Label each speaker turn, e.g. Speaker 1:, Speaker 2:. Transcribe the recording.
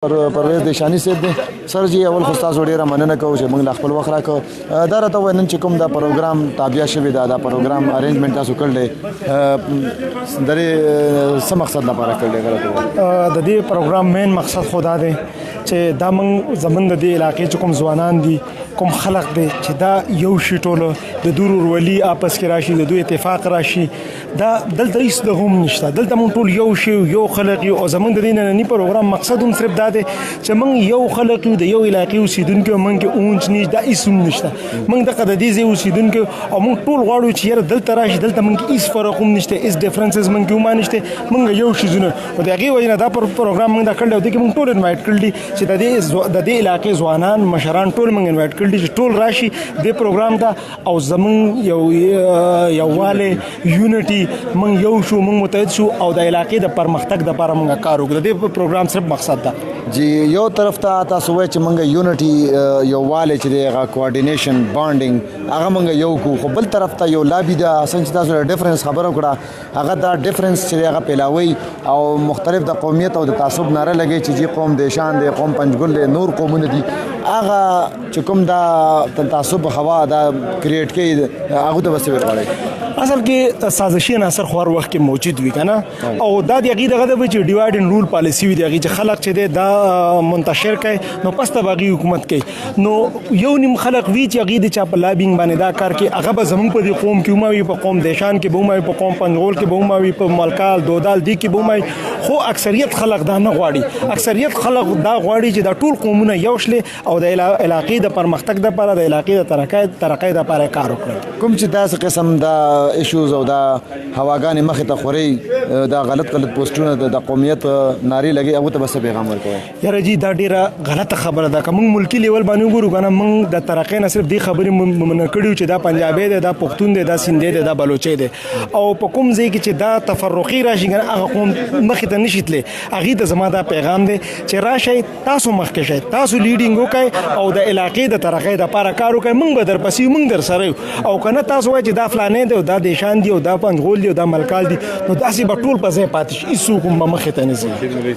Speaker 1: پرویز دیشانی صاحب دی سر جی اول خو تاسو ډیره مننه کوم چې موږ لا خپل وخت راکړو دا راته وایي نن چې کوم دا پروګرام تابع شوی دا پروګرام ارینجمنټ تاسو کړل درې څه مقصد لپاره کړل غواړم
Speaker 2: د دې پروګرام مین مقصد خدا دی چې دا موږ زمونږ د دې علاقې چې کوم ځوانان دي کوم خلق دی چې دا یو شي ټوله د دوی ورولي آپس کې راشي د دوی اتفاق راشي دا دلته هیڅ د هم نشته دلته موږ ټول یو شی یو خلق یو او زمونږ د دې ننني پروګرام مقصد هم صرف دا دی چې موږ یو خلق یو د یو علاقې اوسیدونکو موږ کې اونچ نیچ دا هیڅ هم نشته موږ دغه د دې ځای اوسیدونکو او موږ ټول غواړو چې یاره دلته راشي دلته موږ کې هیڅ فرق هم نشته هیڅ ډیفرنسز موږ کې هم نشته موږ یو شیزونه او د هغې وجې نه دا پروګرام موږ دا کړی او دې کې موږ ټول انوایټ کړل دي چې د دې علاقې ځوانان مشران ټول موږ انوایټ کړل دي چې ټول راشي دې پروګرام ته او زمونږ یووالی یونټي موږ یو شو موږ متحد شو او د علاقې د پرمختګ دپاره موږ کار وکړو د دې پروګرام صرف مقصد ده
Speaker 1: جی یو طرف ته تاسو وایئ چې موږ یونټي یووالی چې دی هغه کوارډینیشن بانډینګ هغه موږ یو کړو خو بل طرف ته یو لابي ده څنګه چې تاسو د ډیفرنس خبره وکړه هغه دا ډیفرنس چې دی هغه پیلاوي او مختلف د قومیت او د تعصب ناره لګوي چې جی قوم دیشان دی قوم پنجګل دی نور قومونه دي هغه چې کوم دا تعصب هوا دا کریټ کوي هغه ته بس ورغړي
Speaker 2: اصل کې سازشي عناصر خو هر وخت کې موجود وي کنه او دا د هغې دغه ده چې ډیوایډ اینډ رول پالیسي وي د هغې چې خلک چې دی دا منتشر کوي نو پس ته به هغې حکومت کوي نو یو نیم خلک وي چې هغې د چا په لابینګ باندې دا کار کوي هغه به زموږ په دې قوم کې هم وي په قوم دیشان کې به هم وي په قوم پنجغول کې به هم وي په ملکال دودال دې کې به هم وي خو اکثریت خلک دا نه غواړي اکثریت خلک دا غواړي چې دا ټول قومونه یو شلې او د علاقې د پرمختګ دپاره د علاقې د ترقۍ دپاره کار وکړي
Speaker 1: کوم چې داسې قسم دا ایشوز او دا هواګانې مخې ته خوري دا غلط پوسټونه د قومیت نارې لګي هغو ته به څه پیغام ورکوئ
Speaker 2: یاره جی دا ډېره غلطه خبره ده که موږ ملکي لیول باندې وګورو که نه موږ د ترقۍ نه صرف دې خبرې منع کړي چې دا پنجابی دی دا پښتون دی دا سیندی دی دا بلوچی دی او په کوم ځای کې چې دا تفرقي راشي که نه هغه قوم مخې ته نشي تللی هغې ته زما دا پیغام دی چې راشئ تاسو مخکې شئ تاسو لیډینګ وکئ او د علاقې د ترقۍ دپاره کار وکئ موږ به درپسې یو موږ در سره یو او که نه تاسو وایئ چې دا فلانی دی او دا دیشان دی او دا پنجغول دی او دا ملکال دی نو داسې به ټول په ځای پاتې شي هېڅوک هم به مخې ته نه ځي